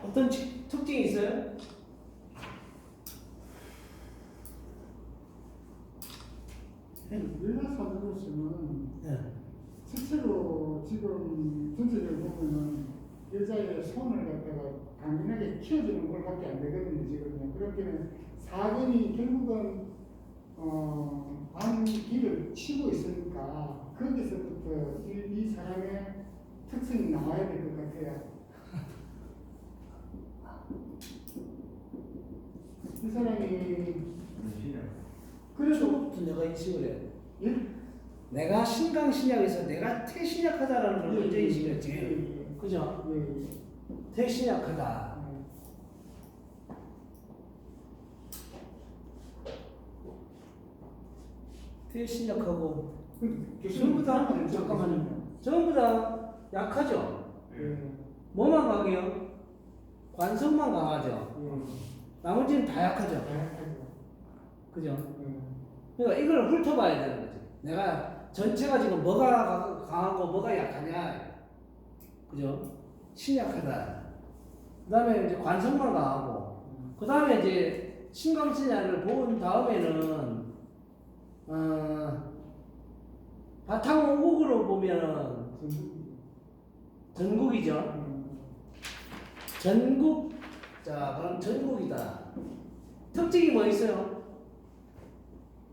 어떤 특징이 있어요? 일반사주로서는 네. 실제로 지금 전체적으로 보면은 여자의 손을 갖다가 강인하게 키워주는 걸밖에 안 되거든요, 지금요. 그렇게 사근이 결국은 안기를 치고 있으니까 거기서부터 이 사람의 특성이 나와야 될 것 같아요. 이 사람이 그래서 처음부터 내가 인식을 해야 돼. 예? 내가 신강신약에서 내가 태신약하다라는 걸 먼저 예, 인식을 했지. 예, 그죠? 예. 태신약하다. 태신약하고 전부 다 잠깐만요. 전부 다 약하죠. 예. 뭐만 강해요? 관성만 강하죠. 나머지는 다 약하죠. 그죠? 그러니까 이걸 훑어봐야 되는 거지. 내가 전체가 지금 뭐가 강하고 뭐가 약하냐. 그죠? 신약하다. 그 다음에 이제 관성만 강하고, 그 다음에 이제 신강신약을 본 다음에는, 바탕 오국으로 보면은 전국이죠. 전국, 자, 그럼 전국이다. 특징이 뭐 있어요?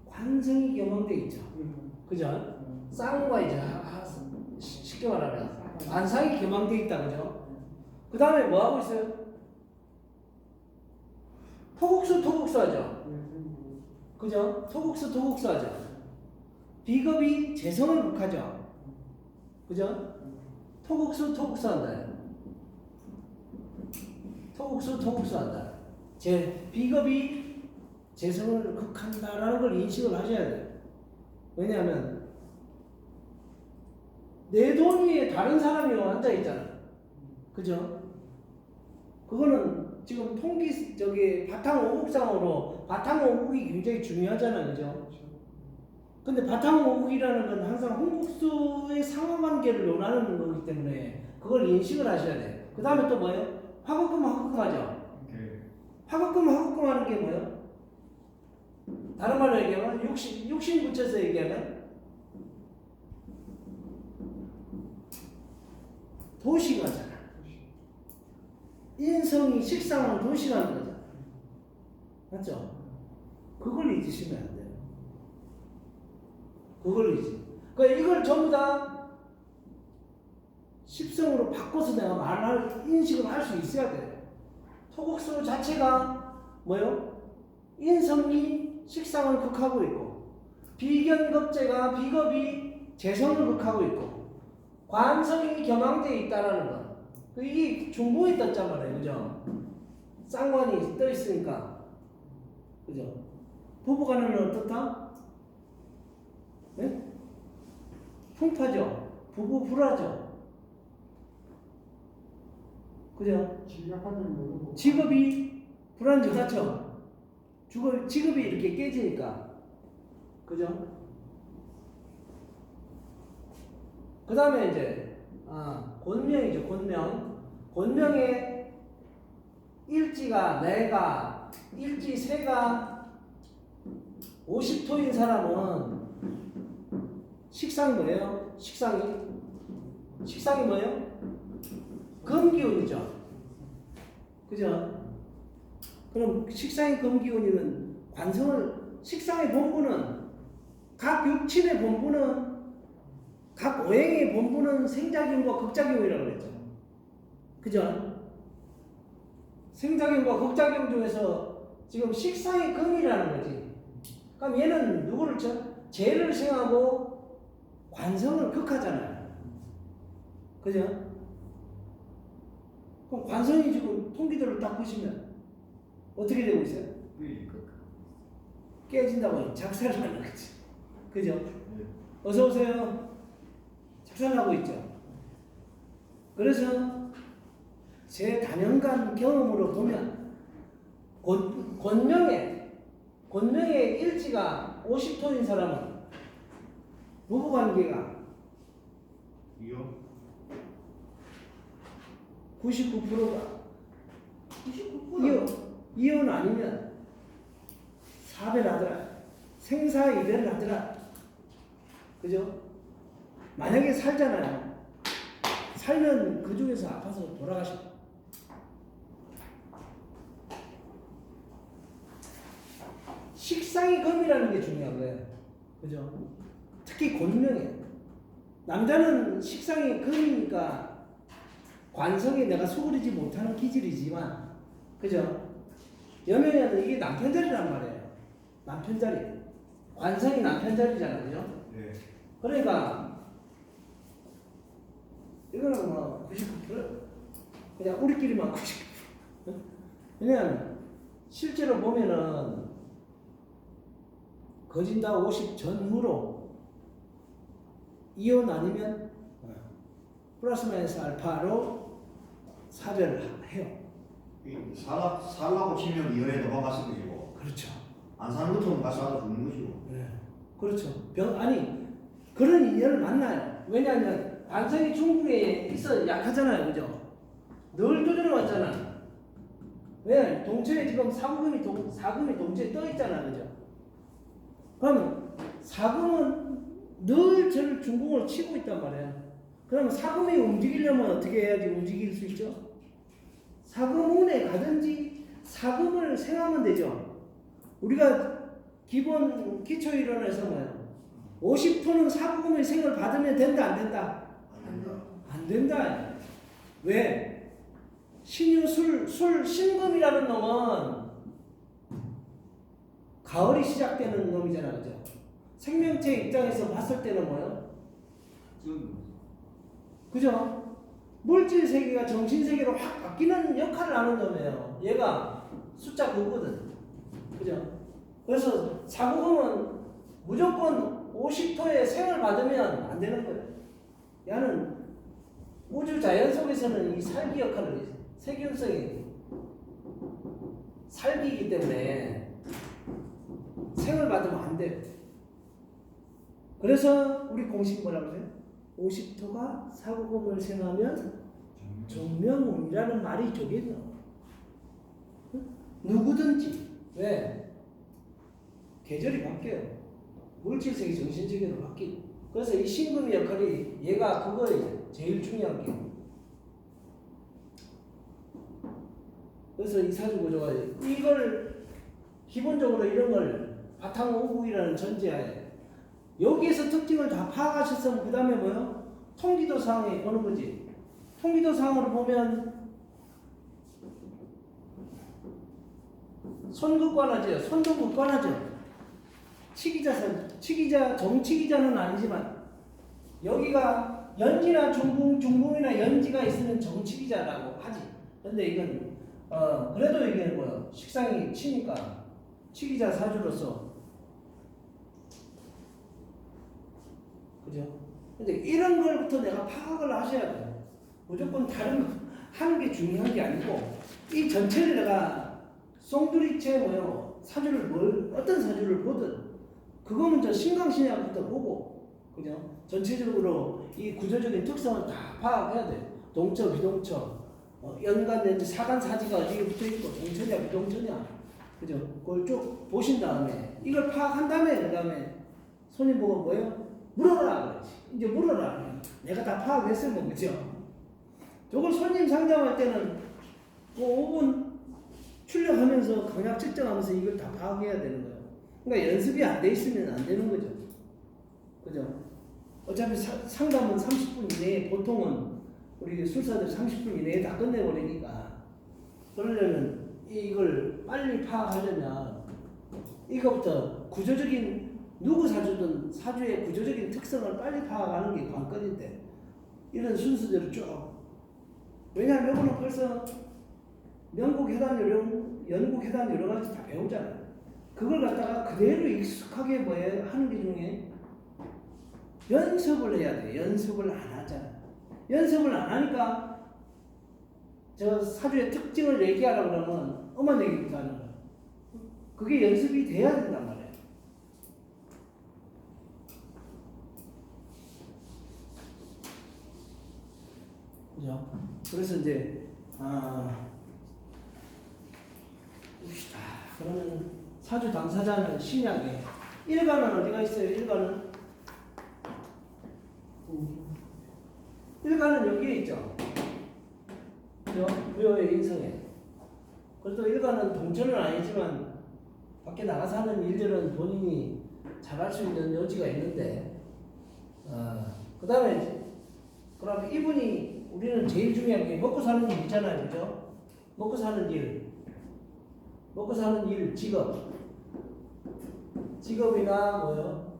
관성이 겸응돼 있죠. 그죠? 쌍과 이제 쉽게 말하면 관상이 겸응돼 있다. 그죠? 그 다음에 뭐 하고 있어요? 토국수 하죠. 그죠? 토국수 하죠. 비겁이 재성을 극하죠. 그죠? 토국수 한다. 토국수 한다. 비겁이 재성을 극한다라는 걸 인식을 하셔야 돼요. 왜냐하면 내 돈 위에 다른 사람이 앉아 있잖아. 그죠? 그거는 지금 바탕 오국상으로 바탕 오국이 굉장히 중요하잖아. 그죠? 근데 바탕 오국이라는 건 항상 홍국수의 상하관계를 논하는 거기 때문에 그걸 인식을 하셔야 돼. 그 다음에 또 뭐예요? 화급금 하죠. 화급금 하는 게 뭐예요? 다른 말로 얘기하면 육신 붙여서 얘기하면 도시가잖아. 인성이 식상하는 도시라는 거잖아. 맞죠? 그걸 잊으시면 안 돼요. 그걸 잊지. 그러니까 이걸 전부 다 십성으로 바꿔서 내가 인식을 할 수 있어야 돼요. 토국수 자체가 뭐요? 인성이 식상을 극하고 있고, 비겁이 재성을 극하고 있고, 관성이 겸황되어 있다라는 것. 이게 중보에 떴단 말이에요. 그죠? 쌍관이 떠 있으니까. 그죠? 부부간에는 어떻다? 네? 풍파죠. 부부 불화죠. 그죠? 직업이 불안정하죠. 직업이 이렇게 깨지니까. 그죠? 그 다음에 이제, 권명이죠, 권명. 권명의 세가 50토인 사람은 식상이 뭐예요? 식상이 뭐예요? 금기운이죠. 그죠? 그럼 식상이 금기운이면 식상의 본부는 각 육친의 본부는 각 오행의 본부는 생작용과 극작용이라고 그랬죠. 그죠? 생작용과 극작용 중에서 지금 식상이 금이라는 거지. 그럼 얘는 누구를 재를 생하고 관성을 극하잖아요. 그죠? 그럼 관성이 지금 통기도를 딱 보시면 어떻게 되고 있어요? 깨진다고 작살을 하는 거지. 그죠? 어서오세요. 작살나고 있죠. 그래서 제 단연간 경험으로 보면 권명의 일지가 50토인 사람은 부부관계가 99%가 이혼 아니면 사별하더라. 생사 이별을 하더라. 그죠? 만약에 살잖아요. 살면 그 중에서 아파서 돌아가셔. 식상이 금이라는 게 중요한 거예요. 그죠? 특히 곤명이에요. 남자는 식상이 금이니까 관성에 내가 소홀히지 못하는 기질이지만, 그죠? 여명에는 이게 남편 자리란 말이에요. 남편 자리. 관성이 남편 자리잖아요. 그죠? 네. 그러니까 이거는 뭐 99% 그냥 우리끼리만 99%. 왜냐면 실제로 보면은 거진다 50 전후로 이혼 아니면 플러스 마이너스 알파로 사별을 해요. 살라고 치면 이혼에 넘어갔을 것이고, 그렇죠. 안 사는 것처럼 가서 죽는 것이고. 네. 그렇죠. 아니 그런 인연을 만나요. 왜냐하면 관성이 중국에 있어 약하잖아요. 그죠? 늘 두드려 왔잖아. 왜? 동체에 지금 사금이 동체에 떠 있잖아. 그죠? 그럼 사금은 늘 저를 중궁을 치고 있단 말이에요. 그러면 사금이 움직이려면 어떻게 해야지 움직일 수 있죠? 사금운에 가든지 사금을 생하면 되죠. 우리가 기본 기초이론에서 뭐예요? 50토는 사금의 생을 받으면 된다 안 된다? 안 된다. 안 된다. 왜? 신금이라는 놈은 가을이 시작되는 놈이잖아. 그죠? 생명체 입장에서 봤을 때는 뭐예요? 그죠? 물질 세계가 정신 세계로 확 바뀌는 역할을 하는 놈이에요. 얘가 숫자 9거든. 그죠? 그래서 사고금은 무조건 50토의 생을 받으면 안 되는 거예요. 얘는 우주 자연 속에서는 이 살기 역할을 해요. 세균성이 살기이기 때문에 생을 받으면 안 돼요. 그래서 우리 공식 뭐라고 해요? 50토가 사고금을 생하면 정명운이라는 말이 저기 있나? 누구든지. 왜? 계절이 바뀌어요. 물질세계 정신세계로 바뀌고. 그래서 이 신금의 역할이 얘가 그거예요. 제일 중요한 게. 그래서 이 사주구조가 이걸 기본적으로 이런 걸 바탕오국이라는 전제하에 여기에서 특징을 다 파악하셨으면 그 다음에 뭐요? 통기도 사항에 보는 거지. 통기도 사항으로 보면 손극관하죠. 손동극관하죠. 정치기자는 아니지만 여기가 연지나 중궁이나 연지가 있으면 정치기자라고 하지. 근데 이건 그래도 이게 뭐야? 식상이 치니까 치기자 사주로서 그죠? 근데 이런 걸부터 내가 파악을 하셔야 돼요. 무조건 다른 거 하는 게 중요한 게 아니고 이 전체를 내가 송두리째 뭐요? 사주를 어떤 사주를 보든 그거 먼저 신강신약부터 보고 그죠? 전체적으로 이 구조적인 특성을 다 파악해야 돼. 동처, 비동처, 연간, 연지, 사간, 사지가 어디에 붙어 있고 동처냐, 비동처냐, 그죠? 그걸 쭉 보신 다음에 이걸 파악한 다음에 그 다음에 손님 보고 뭐예요? 물어라 그러지. 이제 물어라. 내가 다 파악했으면 그죠? 저걸 손님 상담할 때는 그 5분 출력하면서 강약 측정하면서 이걸 다 파악해야 되는 거예요. 그러니까 연습이 안 돼 있으면 안 되는 거죠. 그죠? 어차피 상담은 30분 이내에 보통은 우리 술사들 30분 이내에 다 끝내버리니까 그러려면 이걸 빨리 파악하려면 이거부터 구조적인 누구 사주든 사주의 구조적인 특성을 빨리 파악하는 게 관건인데 이런 순서대로 쭉 왜냐하면 이거는 벌써 영국 해단 여러 가지 다 배우잖아요. 그걸 갖다가 그대로 익숙하게 하는 게 중에 연습을 해야 돼. 연습을 안 하잖아. 연습을 안 하니까 저 사주의 특징을 얘기하라고 그러면 엄한 얘기부터 하는 거야. 그게 연습이 돼야 된단 말이야. 그죠? 그래서 이제 그러면 사주 당사자는 신약에 일간은 어디가 있어요? 일간은 여기에 있죠. 그죠? 부여의 인성에. 그래도 일간은 동천은 아니지만 밖에 나가서 하는 일들은 본인이 잘할 수 있는 여지가 있는데, 그 다음에 그럼 이분이 우리는 제일 중요한 게 먹고 사는 일이잖아요, 그죠? 먹고 사는 일, 직업이나 뭐요?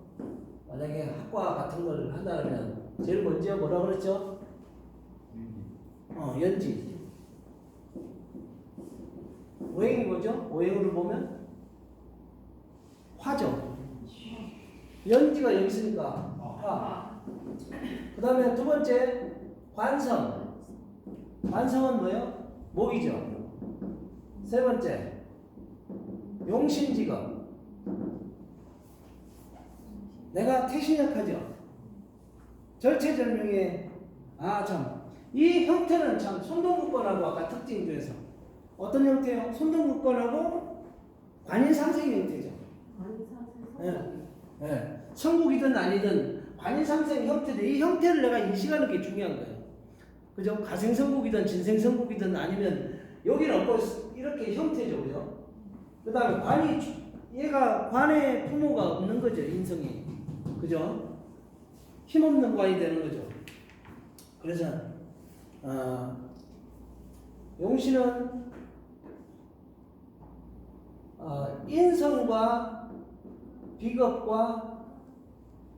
만약에 학과 같은 걸 한다면 제일 먼저 뭐라 그랬죠? 연지. 오행이 뭐죠? 오행으로 보면 화죠. 연지가 여기 있으니까 화. 그 다음에 두 번째 관성. 관성은 뭐예요? 목이죠. 세 번째 용신직업. 내가 태신약하죠. 절체절명의 이 형태는 참 손동국권하고 아까 특징 중에서 어떤 형태요? 손동국권하고 관인상생 형태죠. 네. 성국이든 아니든 관인상생 형태인데 이 형태를 내가 인식하는 게 중요한 거예요. 그죠? 가생성국이든 진생성국이든 아니면 여기는 없고 이렇게 형태죠. 그죠? 그 다음에 얘가 관의 부모가 없는 거죠. 인성이. 그죠? 힘없는 관이 되는 거죠. 그래서 용신은 인성과 비겁과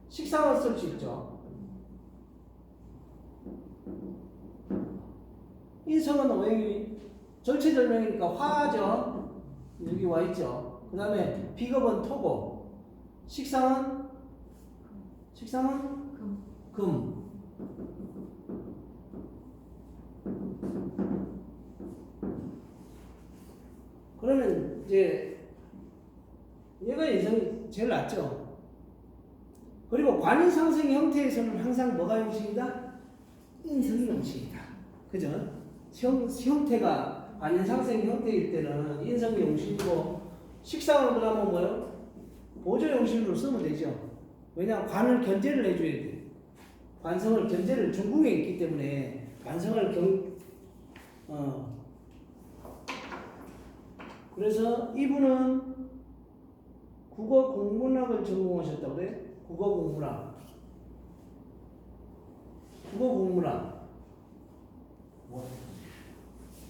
식상을 쓸 수 있죠. 인성은 오행이 절체절명이니까 화죠. 여기 와 있죠. 그 다음에 비겁은 토고, 식상은 금. 그러면 이제 얘가 인성이 제일 낫죠. 그리고 관인상생 형태에서는 항상 뭐가 용신이다? 인성이 용신이다. 그죠? 형태가 관인상생 형태일 때는 인성이 용신이고, 식상으로 들어가면 뭐예요? 보조 용신으로 쓰면 되죠. 왜냐하면 관을 견제를 해줘야 돼. 관성을 견제를 중궁에 있기 때문에 관성을 그래서 이분은 국어 공문학을 전공하셨다고 그래? 국어 공문학.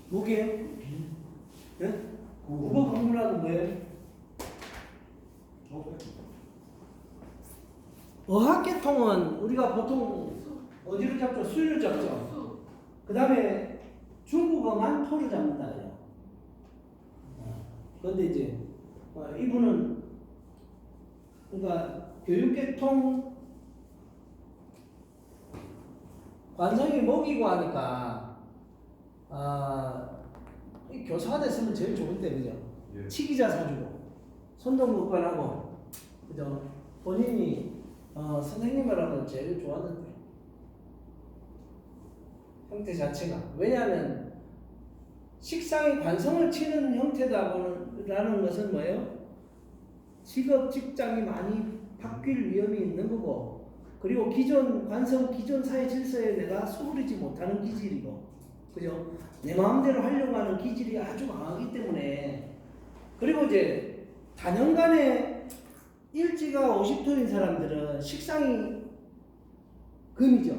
뭐게요? 네? 국어 공문학은 뭐예요? 어학계통은 우리가 보통 어디를 잡죠? 수를 잡죠. 그 다음에 중국어만 토를 잡는다 그래요. 그런데 이제 이분은 그러니까 교육계통 관성이 목이고 하니까 이 교사가 됐으면 제일 좋은데 그죠? 예. 치기자 사주고 손동국관하고 그죠? 본인이 선생님을 하면 제일 좋았는데 형태 자체가 왜냐하면 식상이 관성을 치는 형태다라는 것은 뭐예요? 직업 직장이 많이 바뀔 위험이 있는 거고 그리고 기존 사회 질서에 내가 수그리지 못하는 기질이고 그죠? 내 마음대로 하려고 하는 기질이 아주 강하기 때문에 그리고 이제 단연간에 일지가 50토인 사람들은 식상이 금이죠.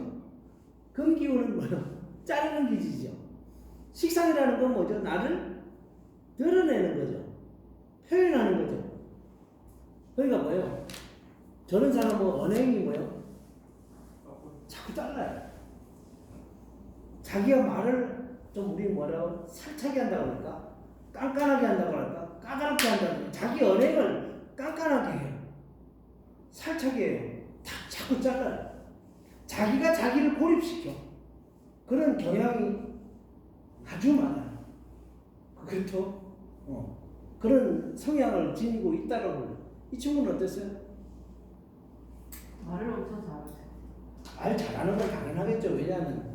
금 기운은 뭐예요? 자르는 기질이죠. 식상이라는 건 뭐죠? 나를 드러내는 거죠. 표현하는 거죠. 그러니까 뭐예요? 저런 사람은 언행이 뭐예요? 자꾸 잘라요. 자기가 말을 좀 우리 뭐라고 살차게 한다고 할까? 깐깐하게 한다고 할까? 까다롭게 한다고 할까? 자기 언행을 깐깐하게 해요. 살차게 해요. 자꾸 잘라요. 자기가 자기를 고립시켜. 그런 경향이 아주 많아요. 그렇죠? 그런 성향을 지니고 있다라고. 이 친구는 어땠어요? 말을 엄청 잘하죠. 말 잘하는 건 당연하겠죠. 왜냐하면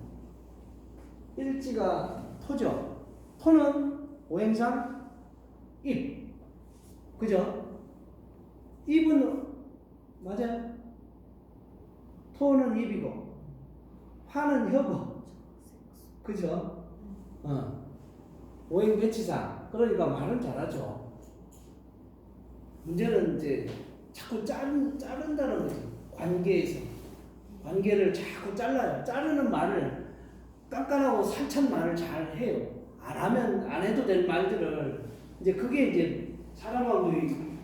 일지가 토죠. 토는 오행상 입. 그죠? 입은 맞아. 토는 입이고 화는 혀고. 그죠? 오행배치상. 그러니까 말은 잘하죠. 문제는 이제 자꾸 자른다는 거지. 관계에서. 관계를 자꾸 잘라요. 자르는 말을 깐깐하고 살찬 말을 잘 해요. 안 하면 안 해도 될 말들을 이제 그게 이제 사람하고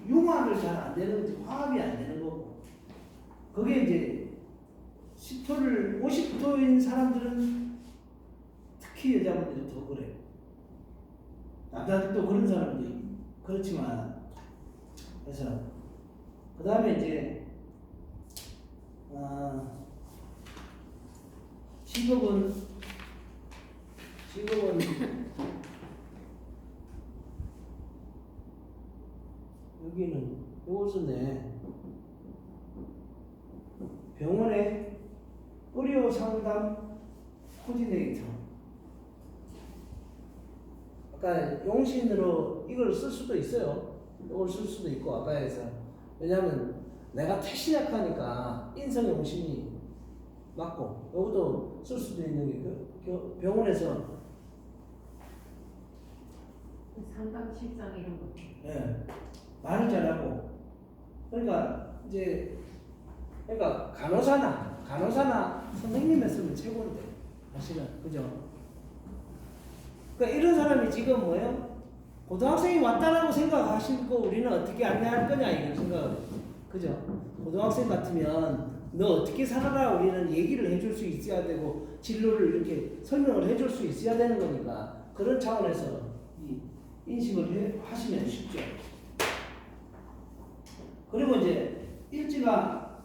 융화를 잘 안 되는 거지. 화합이 안 되는 거고. 그게 이제 10토를 50토인 사람들은 특히 여자분들이 더 그래요. 남자들도 그런 사람도 있고. 그렇지만 그래서 그 다음에 이제 직업은 여기는 요걸 썼네. 병원의 의료 상담 코디네이터. 아까 용신으로 이걸 쓸 수도 있어요. 이걸 쓸 수도 있고 아까에서. 왜냐하면 내가 태신약하니까 인성 용신이 맞고 이것도 쓸 수도 있는 게 그 병원에서 상담실장 이런 거. 예, 말을 잘하고 그러니까 이제 그러니까 간호사나 선생님 했으면 최고인데 사실은 그죠? 그러니까 이런 사람이 지금 뭐예요? 고등학생이 왔다라고 생각하시고 우리는 어떻게 안내할 거냐 이런 생각 그죠? 고등학생 같으면 너 어떻게 살아라 우리는 얘기를 해줄 수 있어야 되고 진로를 이렇게 설명을 해줄 수 있어야 되는 거니까 그런 차원에서 이 인식을 하시면 쉽죠. 그리고 이제 일지가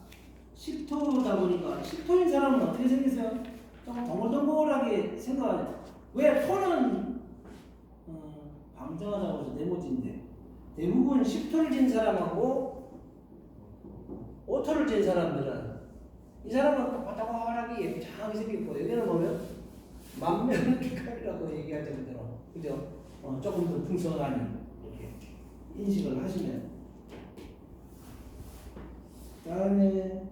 10토다 보니까 10토인 사람은 어떻게 생겼어요? 좀 동글동글하게 왜 토는 방정하다고 해서 네모진데 대부분 10토를 진 사람하고 5토를 진 사람들은 이 사람은 똑똑하게 예쁘장하게 생겼고 여기는 보면 만면기칼이라고 얘기하죠 그대로 그죠? 조금 더 풍성하니 이렇게 인식을 하시면 그 다음에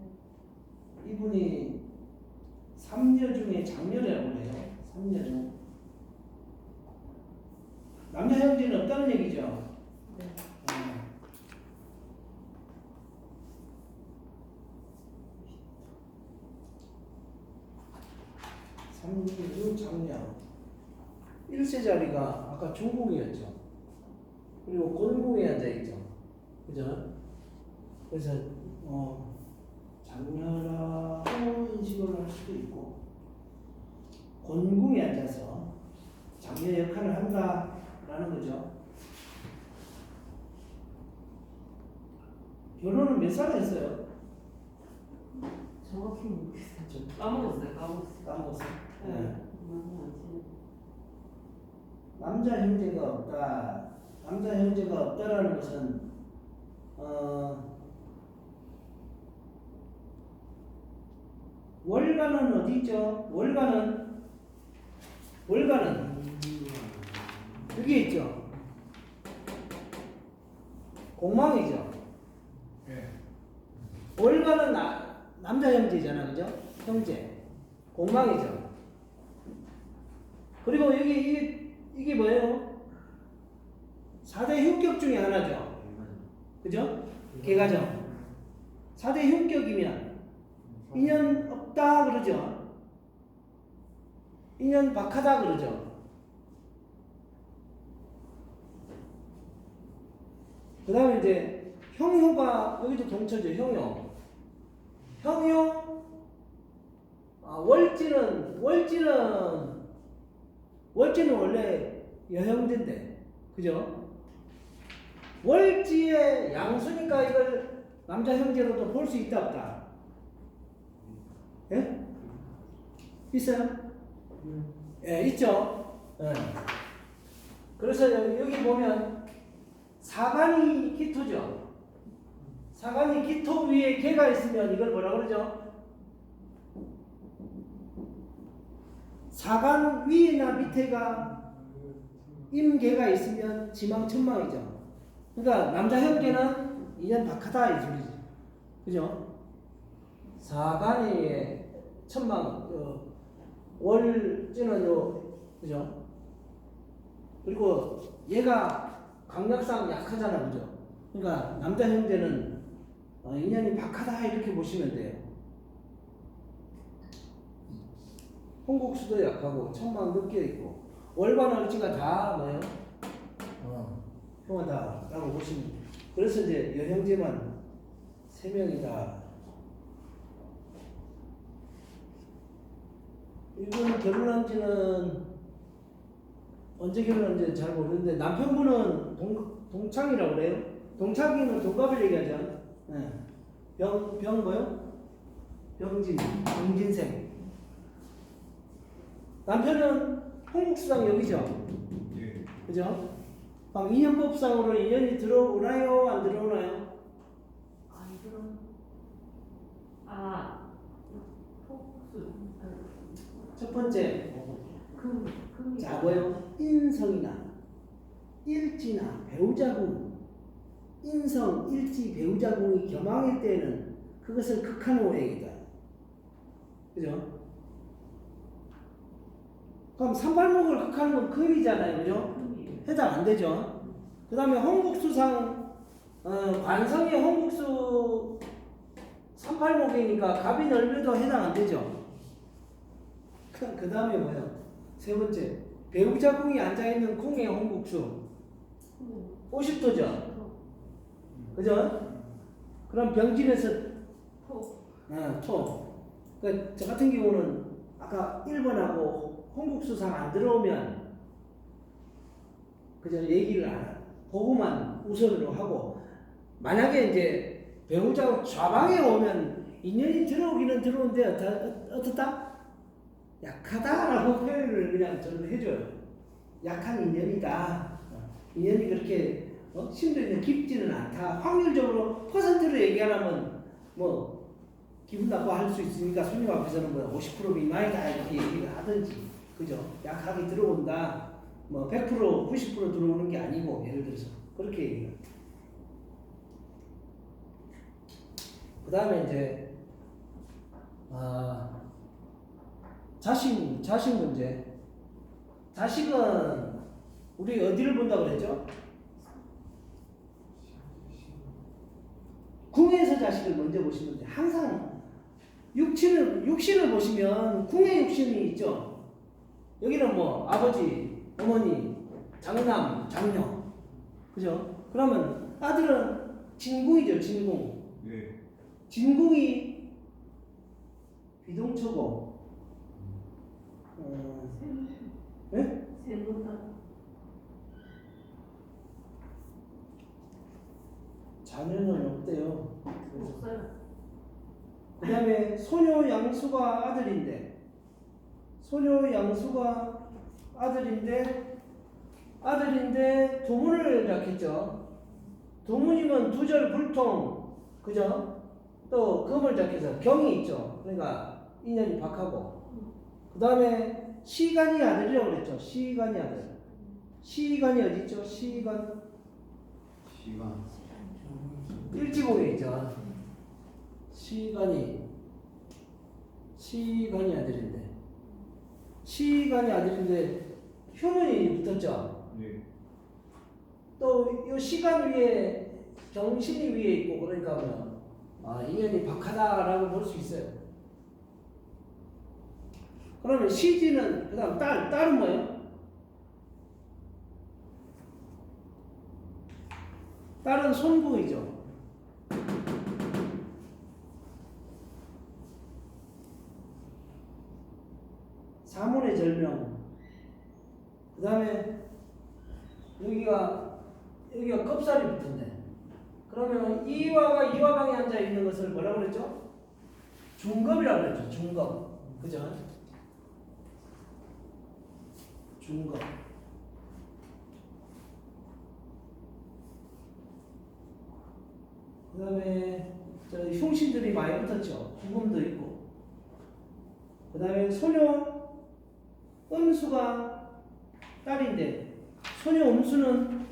이분이 3녀 중에 장녀라고 해요. 3녀 중 남자 형제는 없다는 얘기죠. 네. 3녀 장녀 1세 자리가 아까 중궁이었죠. 그리고 곤궁에 앉아있죠. 그죠? 그래서 장녀라고 인식을 할 수도 있고 곤궁에 앉아서 장녀 역할을 한다라는 거죠. 결혼은 몇 살에 했어요? 정확히 모르겠어요. 까먹었어요. 까먹었어요. 네. 네. 너무 안 치는. 남자 형제가 없다. 남자 형제가 없다라는 것은 월간은 어디 있죠? 월간은 여기 있죠. 공망이죠. 월간은 남자 형제잖아, 그죠? 형제. 공망이죠. 그리고 여기 이게 뭐예요? 4대 흉격 중에 하나죠. 그죠? 개가정. 4대 흉격이면 인연 없다 그러죠. 인연 박하다 그러죠. 그 다음에 이제 형효가 여기도 동처죠. 형효 월지는 원래 여형제인데 그죠? 월지의 양수니까 이걸 남자 형제로도 볼 수 있다 없다? 예? 있어요? 예, 있죠? 예. 그래서 여기 보면 사간이 기토죠? 사간이 기토 위에 개가 있으면 이걸 뭐라 그러죠? 사간 위나 밑에가 임개가 있으면 지망천망이죠. 그러니까 남자 형제는 인연 박하다 이 소리지. 그죠? 사간이의 천망 월지는 그죠? 그리고 얘가 강약상 약하잖아, 그죠? 그러니까 남자 형제는 인연이 박하다 이렇게 보시면 돼요. 홍국수도 약하고 천망 느껴 있고 월반 을지가 다 뭐예요? 형하다라고 보시면 돼요. 그래서 이제 여형제만 3명이다. 이분 결혼한 지는 언제 결혼한지 잘 모르는데 남편분은 동창이라고 그래요. 동창이면 동갑을 얘기하죠. 네. 병 뭐요? 병진생. 남편은 홍국수당 여기죠. 예. 그죠? 그럼 인연법상으로 인연이 들어오나요? 안 들어오나요? 안 들어. 아, 폭수. 첫 번째, 금. 자 뭐요? 인성이나 일지나 배우자궁, 인성, 일지, 배우자궁이 겸황일 때는 그것을 극한 오행이다. 그죠? 그럼 삼팔목을 극하는 건 금이잖아요, 그죠? 금이에요. 해당 안 되죠. 그 다음에 홍국수상 관성이 홍국수 38목이니까 갑이 넓혀도 해당 안 되죠. 그 다음에 뭐예요? 세 번째, 배우자궁이 앉아있는 궁의 홍국수 50도죠. 그죠? 그럼 병진에서 토. 그 저 같은 경우는 아까 1번하고 홍국수상 안 들어오면 그저 얘기를 안 해요. 보고만 우선으로 하고 만약에 이제 배우자 좌방에 오면 인연이 들어오기는 들어오는데 어떻다? 약하다라고 표현을 그냥 저는 해줘요. 약한 인연이다. 인연이 그렇게 심도 있는 깊지는 않다. 확률적으로 퍼센트로 얘기하려면 뭐 기분 나빠할 수 있으니까 손님 앞에서는 뭐 50% 미만이다 이렇게 얘기를 하든지, 그죠? 약하게 들어온다. 뭐 100% 90% 들어오는 게 아니고 예를 들어서 그렇게 얘기해요. 그 다음에 이제 자식 문제. 자식은 우리 어디를 본다고 그랬죠? 궁에서 자식을 먼저 보시면 돼요. 항상 육신을 보시면 궁의 육신이 있죠. 여기는 뭐 아버지, 어머니, 장남, 장녀, 그죠? 그러면 아들은 진궁이죠, 진궁. 예. 진궁이 비동처고, 네? 자녀는 없대요. 없어요. 그 다음에 소녀 양수가 아들인데, 두문을 잡겠죠. 두문이면 두절 불통, 그죠? 또 금을 잡겠어. 경이 있죠. 그러니까 인연이 박하고. 그 다음에 시간이 아들이라고 그랬죠. 시간이 아들. 시간이 어디 있죠? 시간. 일지공에 있죠. 시간이 아들인데 휴문이 붙었죠. 예. 또 이 시간 위에 정신이 위에 있고 그러니까 뭐 인연이 박하다라고 볼 수 있어요. 그러면 시지는 그다음 딸은 뭐예요? 딸은 손궁이죠. 사문의 절명. 그 다음에 여기가 겁살이 붙었네. 그러면 이화방에 앉아 있는 것을 뭐라고 그랬죠? 중겁이라고 그랬죠. 중겁. 그죠? 중겁. 그 다음에 흉신들이 많이 붙었죠. 후금도 있고. 그 다음에 소녀 음수가 딸인데 소녀 음수는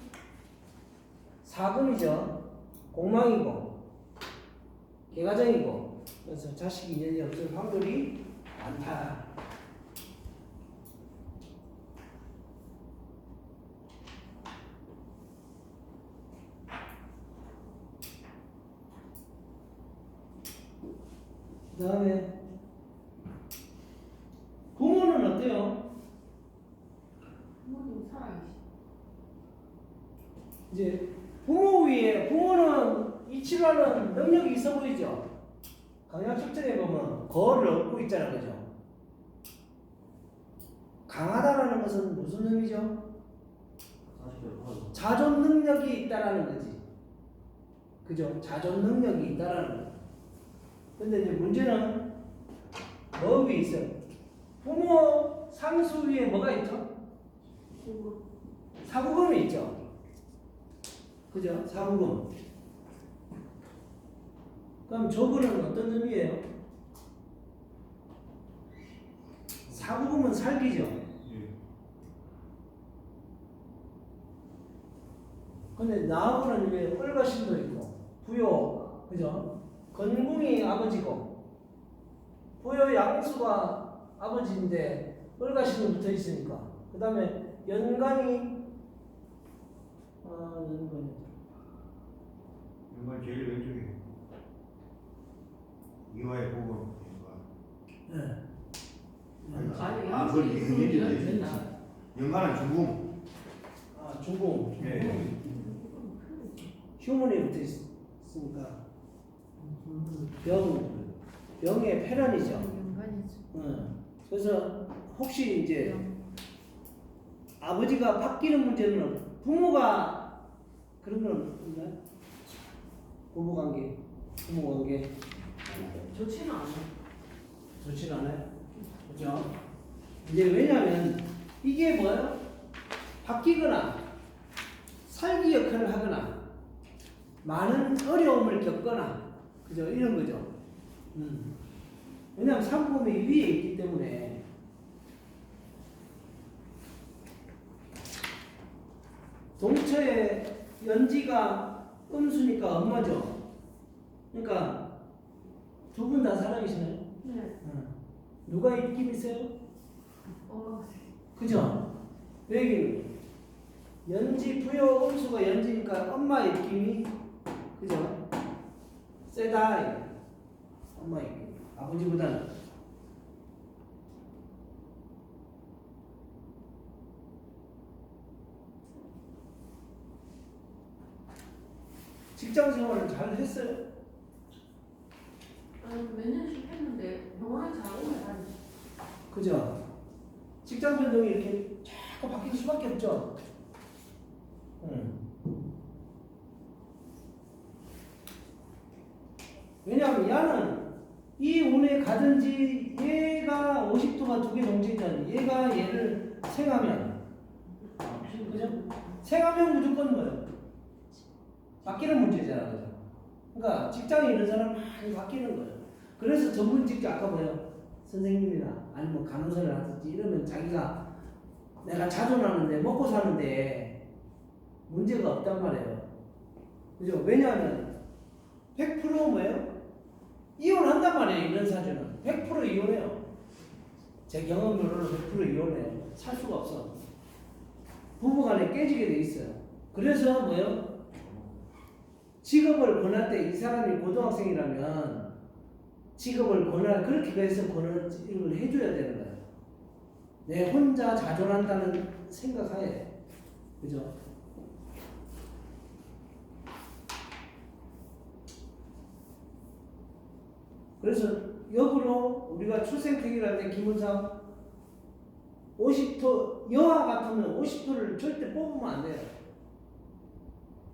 사금이죠. 공망이고 개가정이고 그래서 자식 인연이 없을 확률이 많다. 그 다음에 부모는 어때요? 부모님 살아계시. 이제 부모 위에 부모는 이치라는 능력이 있어 보이죠? 강약 측정해 보면 거를 얻고 있잖아, 그죠? 강하다라는 것은 무슨 의미죠? 자존 능력이 있다라는 거지, 그죠? 자존 능력이 있다라는 거. 근데 이제 문제는 뭐 위에 있어요? 부모 상수 위에 뭐가 있죠? 사부금이 있죠. 그죠? 사부금. 그럼 저거는 어떤 의미예요? 사부금은 살기죠. 근데 나하고는 왜 얼가신도 있고 부요, 그죠? 건궁이 아버지고 부요 양수가 아버지인데 얼가신이 붙어 있으니까. 그 다음에 연간이 연관 제일 왼쪽에 이화의 보고 네. 아니, 연관은 중궁. 아, 중공. 네. 휴문이 붙어 있으니까 병의 패런이죠. 연관이죠. 그래서 혹시 이제 아버지가 바뀌는 문제는 부모가 그런 건 없나요? 부부관계, 부모관계 좋지는 않아요. 좋지는 않아요. 그죠? 이제 왜냐하면 이게 뭐예요? 바뀌거나 살기 역할을 하거나 많은 어려움을 겪거나 그죠? 이런 거죠. 왜냐하면 사부금이 위에 있기 때문에. 동처의 연지가 음수니까 엄마죠. 그러니까 두 분 다 살아계시나요? 네. 누가 입김 있어요? 엄마가 그죠? 여기 연지 부여 음수가 연지니까 엄마 입김이 그죠? 세다. 엄마 입김 아버지보다는. 직장 생활을 잘 했어요? 몇 년씩 했는데 병원에 잘 오래 다니죠. 그죠? 직장 변동이 이렇게 자꾸 바뀔 수밖에 없죠. 왜냐하면 야는 이 운에 가든지 얘가 50도가 두 개 동시있잖아요. 얘가 얘를 생하면, 그죠? 생하면 무조건 뭐예요? 바뀌는 문제잖아, 그죠? 그러니까 직장에 있는 사람 많이 바뀌는 거예요. 그래서 전문 직장 아까 뭐예요? 선생님이나 아니면 간호사를 하든지 이러면 자기가 내가 자존하는데 먹고 사는데 문제가 없단 말이에요. 그죠? 왜냐하면 100% 뭐예요? 이혼한단 말이에요. 이런 사주는 100% 이혼해요. 제 경험으로는 100% 이혼해요. 살 수가 없어. 부부간에 깨지게 돼 있어요. 그래서 뭐예요? 직업을 권할 때 이 사람이 고등학생이라면 직업을 그렇게 해서 권을 해줘야 되는 거예요. 내 혼자 자존한다는 생각하에. 그죠? 그래서 역으로 우리가 출생택이랄 때 기본상 50도 여와 같으면 50도를 절대 뽑으면 안 돼요.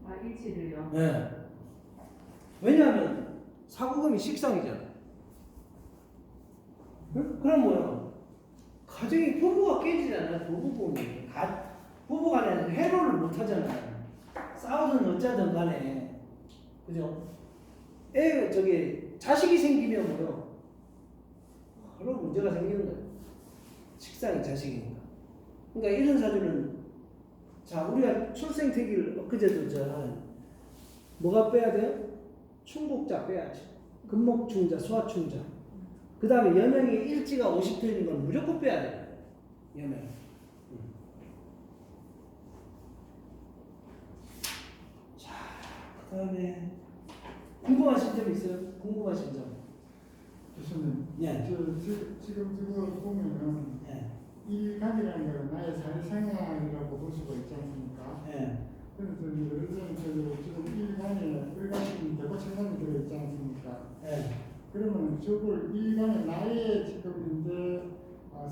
아, 일치를요? 네. 왜냐하면 사구금이 식상이잖아. 응? 그럼 뭐야? 가정이 부부가 깨지잖아요. 부부간에 해로를 못 하잖아요. 싸우든 어쩌든 간에. 그죠? 자식이 생기면 뭐요? 그런 문제가 생기는 거예요. 식상이 자식이니까. 그러니까 이런 사주는 자, 우리가 출생태기를 엊그제도 뭐가 빼야 돼요? 충복자 빼야지. 금목충자, 수화충자. 그 다음에 여명이 일지가 50토인 건 무조건 빼야 돼요. 여명. 자, 그 다음에 궁금하신 점 있어요? 궁금하신 점? 교수님, 예. 지금 그거 보면은 예. 일각이라는 걸 나의 사회생활이라고 볼 수가 있지 않습니까? 예. 그래서 예를 들면 지금 일간이 대포천간이 들어있지 않습니까? 예. 그러면 저걸 일간에 나의 지금 이제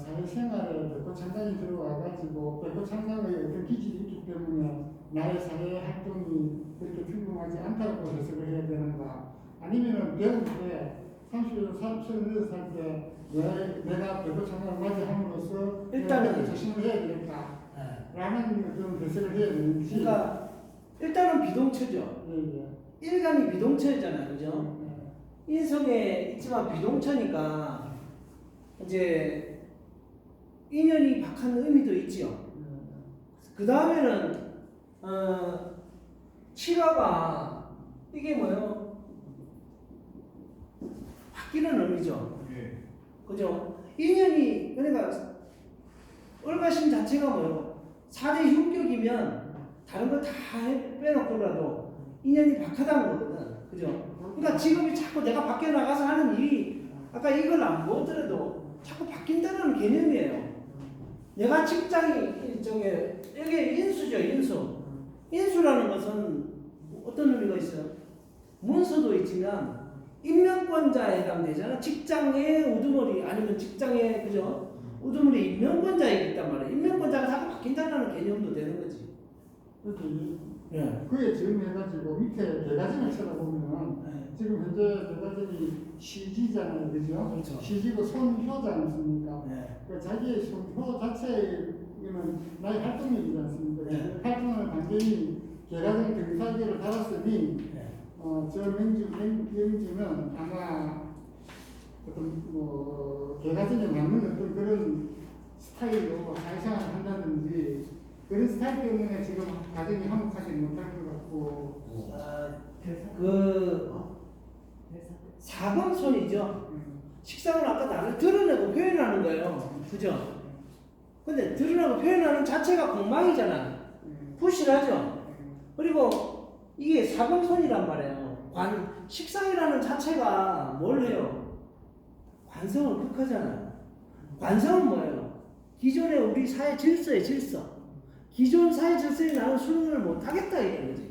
사회생활에 대포천간이 들어와가지고 대포천간의 어떤 기질이 있기 때문에 나의 사회 활동이 그렇게 평범하지 않다고 해석을 해야 되는가? 아니면은 배울 때 38살 때 내가 대포천간을 맞이함으로써 일단은 조심을 해야 되겠다. 예. 라는 그런 해석을 해야 되는지. 그러니까 일단은 비동처죠. 예. 일간이 비동처잖아요, 그죠? 예. 인성에 있지만 비동처니까 이제 인연이 박한 의미도 있지요. 그 다음에는 칠화가 이게 뭐예요? 바뀌는 의미죠. 예. 그죠? 인연이 그러니까 얼가심 자체가 뭐예요? 4대 흉격이면 다른 거 다 빼놓고라도 인연이 박하다는 거거든. 그죠? 그러니까 지금이 자꾸 내가 밖에 나가서 하는 일이 아까 이걸 안 보더라도 자꾸 바뀐다는 개념이에요. 내가 직장이 이게 인수죠, 인수. 인수라는 것은 어떤 의미가 있어요? 문서도 있지만 임명권자에 해당되잖아. 직장의 우두머리 아니면 직장의 그죠? 우두머리 임명권자에 있단 말이야. 임명권자가 자꾸 바뀐다는 개념도 되는 거지. 예. 그에 지음해가지고 밑에 대가전을 쳐다보면 예. 지금 현재 대가전이 시지잖아요, 그죠? 그렇죠. 시지고 손효지 않습니까? 예. 그 자기의 손효 자체는 나의 활동력이지 않습니까? 네. 활동하는 단계이 대가전 등사계를 달았으니 예. 저 명주는 아마 어떤 대가전에 맞는 어떤 그런 스타일로 사회생활을 한다든지 그런 스타일 때문에 지금 가정이 화목하지 못할 것 같고. 그 사범손이죠. 식상은 아까 나를 드러내고 표현하는 거예요. 그죠? 근데 드러내고 표현하는 자체가 공망이잖아. 부실하죠. 그리고 이게 사범손이란 말이에요. 식상이라는 자체가 뭘 해요? 관성을 극하잖아요. 관성은 뭐예요? 기존의 우리 사회 질서의 질서. 기존 사회 질서에 나는 수능을 못하겠다 이런 거지.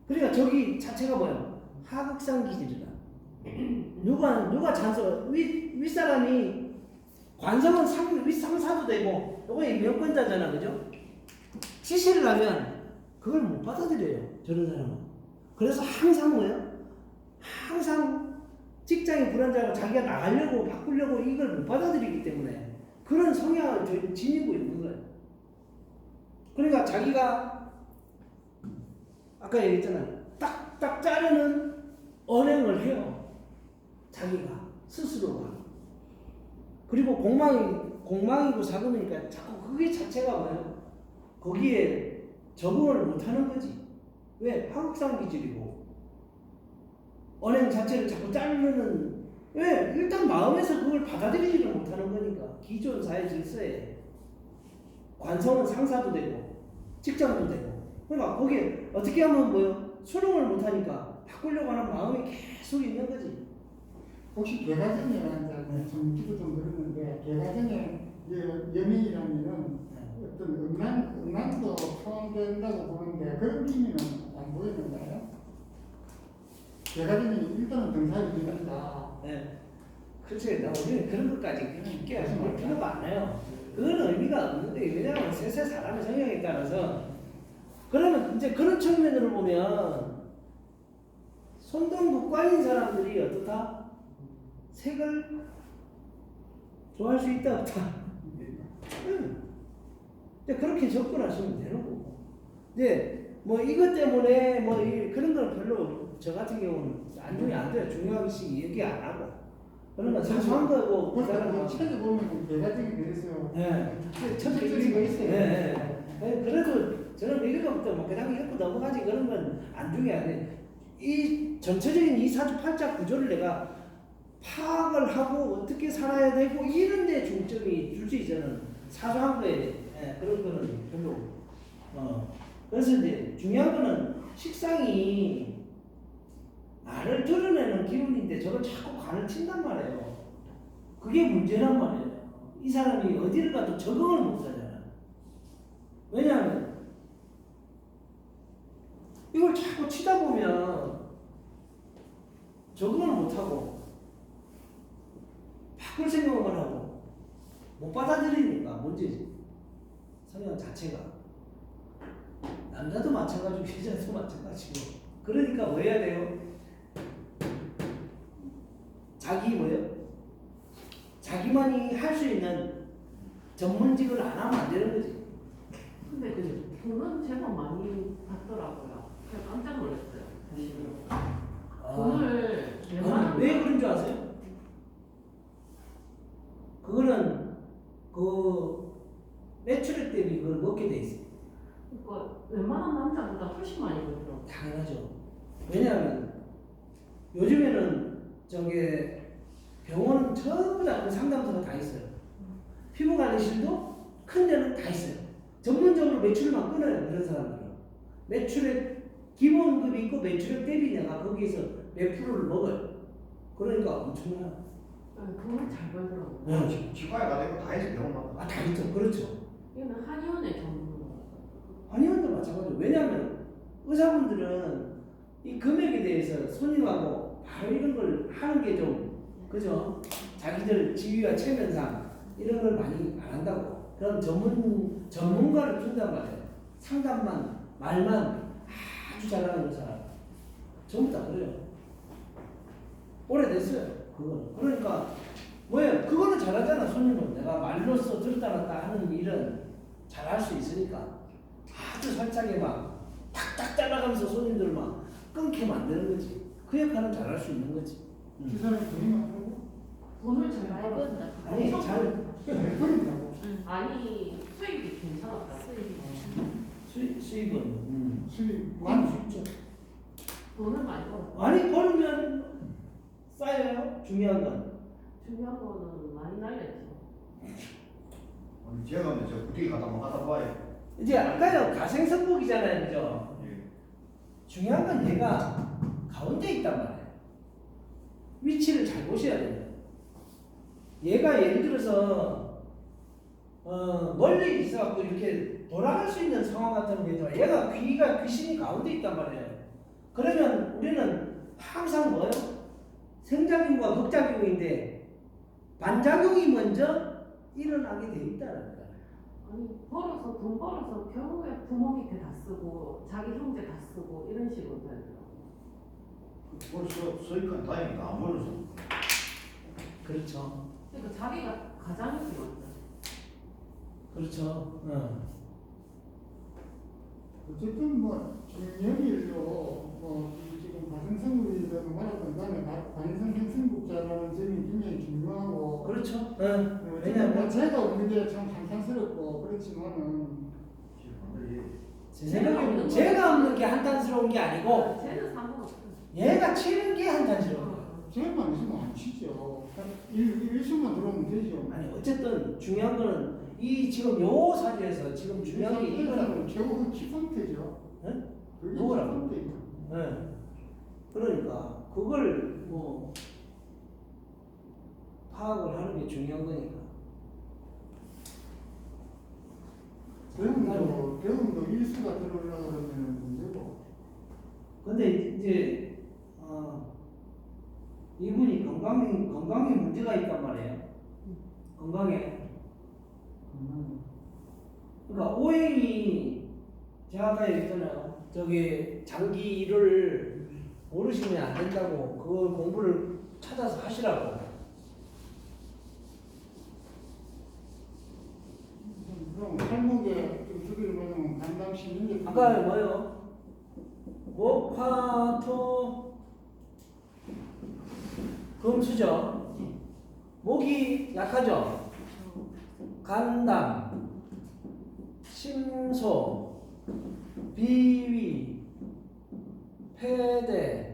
그러니까 저기 자체가 뭐예요? 하극상 기질이다. 누가 찬성? 윗사람이 관성은 윗상사도 되고 요거 임명권자잖아, 그죠? 지시를 하면 그걸 못 받아들여요, 저런 사람은. 그래서 항상 뭐예요? 항상 직장이 불안정하고 자기가 나가려고 바꾸려고 이걸 못 받아들이기 때문에 그런 성향을 지니고 있는 거예요. 그러니까 자기가 아까 얘기했잖아요. 딱딱 자르는 언행을 해요. 자기가 스스로가. 그리고 공망이고 사금이니까 자꾸 그게 자체가 뭐예요? 거기에 적응을 못하는 거지. 왜? 하극상 기질이고 언행 자체를 자꾸 자르는 왜? 일단 마음에서 그걸 받아들이지를 못하는 거니까 기존 사회 질서에 관성은 상사도 되고 직장도 되고 그러니까 거기에 어떻게 하면 뭐요? 수능을 못하니까 바꾸려고 하는 마음이 계속 있는 거지. 혹시 개가전이라는 정기도 좀 들었는데 개가전의 연예인이라면 어떤 음란도 포함된다고 보는데 그런 의미는 안 보이는가요? 개가전이 일단은 등산이 됩니다. 네. 그렇죠. 우리는 그런 것까지 깊게 볼 필요가 않아요. 그건 의미가 없는데 왜냐하면 세세 사람의 성향에 따라서 그러면 이제 그런 측면으로 보면 손동북관인 사람들이 어떻다? 색을 좋아할 수 있다 없다? 근데 그렇게 접근하시면 되는 거고. 근데 뭐 이것 때문에 뭐 그런 건 별로 저 같은 경우는 안중이 안 돼요. 중요하게 얘기 안 하고. 그러면 사소한 거고 그 사람은 책에 보면 개가전에 대해서 첫 책들이 있어요. 그래도 저는 이거부터 뭐 그냥 읽고 넘어가지 그런 건 안중이 안 돼. 이 전체적인 이 사주팔자 구조를 내가 파악을 하고 어떻게 살아야 되고 이런 데 중점이 둘째 저는 사소한 거에 그런 거는 별로 그래서 이제 중요한 거는 식상이 나를 드러내는 기운인데 저걸 자꾸 간을 친단 말이에요. 그게 문제란 말이에요. 이 사람이 어디를 가도 적응을 못 하잖아. 왜냐하면 이걸 자꾸 치다 보면 적응을 못하고 바꿀 생각만 하고 못 받아들이니까 문제지. 성향 자체가. 남자도 마찬가지고 여자도 마찬가지고. 그러니까 뭐 해야 돼요? 자기 뭐예요? 자기만이 할 수 있는 전문직을 안 하면 안 되는 거지. 근데 그죠? 돈은 제법 많이 받더라고요. 제가 깜짝 놀랐어요. 사실은. 아, 돈을 아니, 왜 그런 줄 아세요? 그거는 그 매출액 대비 그걸 먹게 돼 있어요. 그러니까 웬만한 남자보다 훨씬 많이 벌더라고요. 당연하죠. 왜냐하면 요즘에는 저게 병원은 전부 다 그 상담소가 다 있어요. 피부관리실도 큰 데는 다 있어요. 전문적으로 매출만 끊어요. 그런 사람들은. 매출액 기본급이 있고 매출액 대비 내가 거기에서 몇 프로를 먹어요. 그러니까 엄청나요. 돈을 잘 벌더라고요. 네. 치과에 가도 다 해서 병원만. 다 있죠. 그렇죠. 이거는 한의원의 전문. 한의원도 마찬가지로. 왜냐하면 의사분들은 이 금액에 대해서 손님하고 바로 이런 걸 하는 게 좀 그죠? 자기들 지위와 체면상 이런 걸 많이 안 한다고. 그럼 전문가를 준단 말이에요. 상담만 말만 아주 잘하는 사람 전부 다 그래요. 오래됐어요. 그거는. 그러니까 뭐예요? 그거는 잘하잖아. 손님은 내가 말로써 들었다 놨다 하는 일은 잘할 수 있으니까 아주 살짝에 막 탁탁 잘라가면서 손님들 막 끊게 만드는 거지. 그 역할은 잘할 수 있는 거지. 그 사람이 돈이 많다고? 돈을 잘 벌었다. 아니 잘 버린다고. 아니 수익이 괜찮았다. 수입은 수입 많을 수 있죠. 돈을 많이 벌었다. 많이 벌면 쌓여요. 중요한 건. 중요한 거는 많이 날렸죠. 제가 근데 저 부티에 갖다 막 갖다 봐요. 이제 아까요 가생성복이잖아요, 그죠? 예. 중요한 건 얘가 가운데 있단 말이에요. 위치를 잘 보셔야 돼요. 얘가 예를 들어서 멀리 있어갖고 이렇게 돌아갈 수 있는 상황 같은 경우에 얘가 귀신이 가운데 있단 말이에요. 그러면 우리는 항상 뭐예요? 생작용과 극작용인데 반작용이 먼저 일어나게 돼 있다는 거예요. 아니 돈 벌어서 결국에 부모 밑에 다 쓰고 자기 형제 다 쓰고 이런 식으로 되더라고요. 벌써 수익은 다행이다. 안 벌어서. 그렇죠. 그러니까 자기가 가장이 맞죠. 그렇죠. 어쨌든 뭐 중력일로 뭐 지금 가생성국이라고 말했던 다음에 관성생성국자라는 점이 굉장히 중요하고 그렇죠. 왜냐면 왜냐면 제가 없는 게 참 한탄스럽고 그렇지만은 제 생각에는 제가 없는 게 한탄스러운 게 아니고 쟤는 상관없어요. 얘가 치는 게 한탄스러운 거예요. 제만 있으면 안 치죠. 일수만 들어오면 되죠. 아니 어쨌든 중요한 거는 이 지금 요 사주에서 지금 중요한 게 이거는 이거는 결국은 키상태죠. 네? 그게 누구라고? 키상태죠. 그러니까 그걸 뭐 파악을 하는 게 중요한 거니까. 대운도 일수가 들어오려고 그러면 문제고. 근데 이제 이분이 건강에 문제가 있단 말이에요. 건강에. 그러니까 오행이 제가 아까 얘기했잖아요. 저기 장기 일을 모르시면 안 된다고 그걸 공부를 찾아서 하시라고. 그럼 팔목에 좀 주기를 받으면 간담심인 게 아까 뭐요? 목화토 금수저. 목이 약하죠. 간담, 심소, 비위,